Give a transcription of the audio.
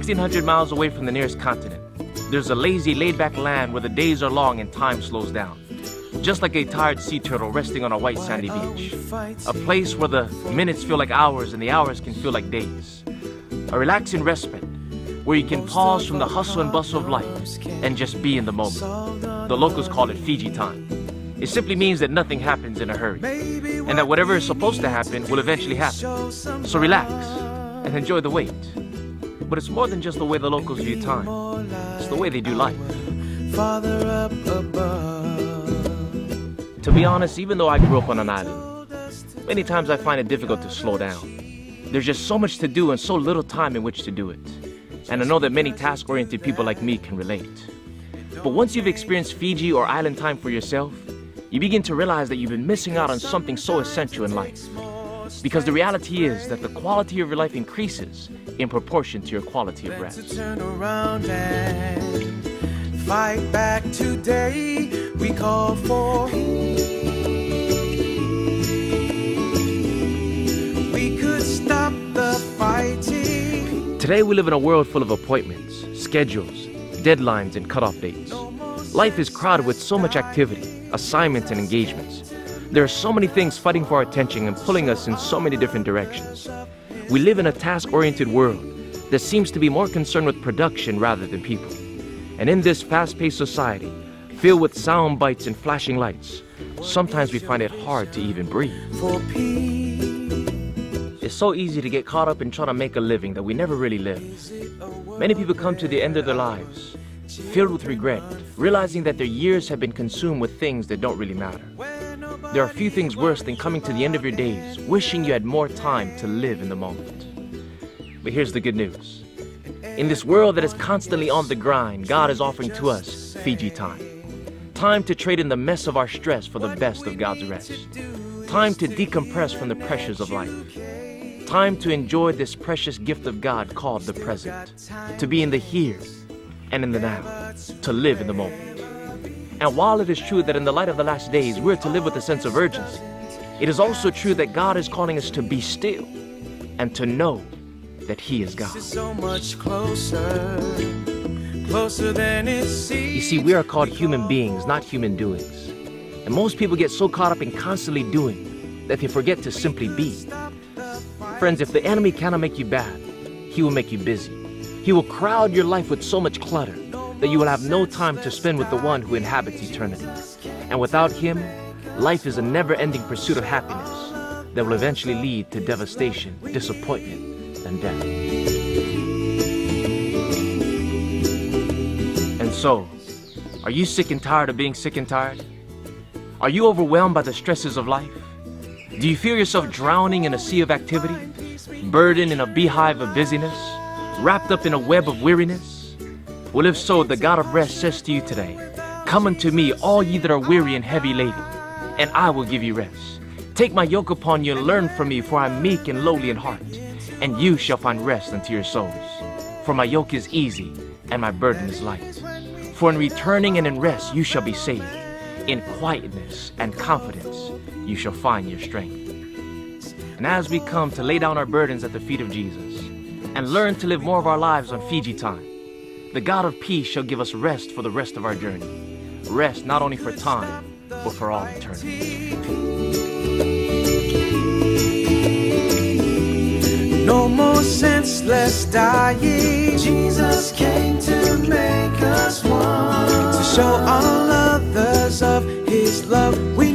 1,600 miles away from the nearest continent, there's a lazy, laid-back land where the days are long and time slows down. Just like a tired sea turtle resting on a white sandy beach. A place where the minutes feel like hours and the hours can feel like days. A relaxing respite where you can pause from the hustle and bustle of life and just be in the moment. The locals call it Fiji Time. It simply means that nothing happens in a hurry, and that whatever is supposed to happen will eventually happen. So relax and enjoy the wait. But it's more than just the way the locals view time. It's the way they do life. Father up above. To be honest, even though I grew up on an island, many times I find it difficult to slow down. There's just so much to do and so little time in which to do it. And I know that many task-oriented people like me can relate. But once you've experienced Fiji or island time for yourself, you begin to realize that you've been missing out on something so essential in life. Because the reality is that the quality of your life increases in proportion to your quality of rest. Turn around and fight back today. We call for we could stop the fighting. Today we live in a world full of appointments, schedules, deadlines, and cutoff dates. Life is crowded with so much activity, assignments, and engagements. There are so many things fighting for our attention and pulling us in so many different directions. We live in a task-oriented world that seems to be more concerned with production rather than people. And in this fast-paced society, filled with sound bites and flashing lights, sometimes we find it hard to even breathe. It's so easy to get caught up in trying to make a living that we never really live. Many people come to the end of their lives, filled with regret, realizing that their years have been consumed with things that don't really matter. There are few things worse than coming to the end of your days, wishing you had more time to live in the moment. But here's the good news. In this world that is constantly on the grind, God is offering to us Fiji Time. Time to trade in the mess of our stress for the best of God's rest. Time to decompress from the pressures of life. Time to enjoy this precious gift of God called the present. To be in the here and in the now. To live in the moment. And while it is true that in the light of the last days, we're to live with a sense of urgency, it is also true that God is calling us to be still and to know that He is God. So much closer, closer than it seems. You see, we are called human beings, not human doings. And most people get so caught up in constantly doing that they forget to simply be. Friends, if the enemy cannot make you bad, he will make you busy. He will crowd your life with so much clutter that you will have no time to spend with the one who inhabits eternity. And without Him, life is a never-ending pursuit of happiness that will eventually lead to devastation, disappointment, and death. And so, are you sick and tired of being sick and tired? Are you overwhelmed by the stresses of life? Do you feel yourself drowning in a sea of activity, burdened in a beehive of busyness, wrapped up in a web of weariness? Well, if so, the God of rest says to you today, "Come unto me, all ye that are weary and heavy laden, and I will give you rest. Take my yoke upon you and learn from me, for I am meek and lowly in heart, and you shall find rest unto your souls. For my yoke is easy and my burden is light. For in returning and in rest you shall be saved. In quietness and confidence you shall find your strength." And as we come to lay down our burdens at the feet of Jesus and learn to live more of our lives on Fiji Time, the God of peace shall give us rest for the rest of our journey. Rest not only for time, but for all eternity. No more senseless dying. Jesus came to make us one, to show all others of His love. We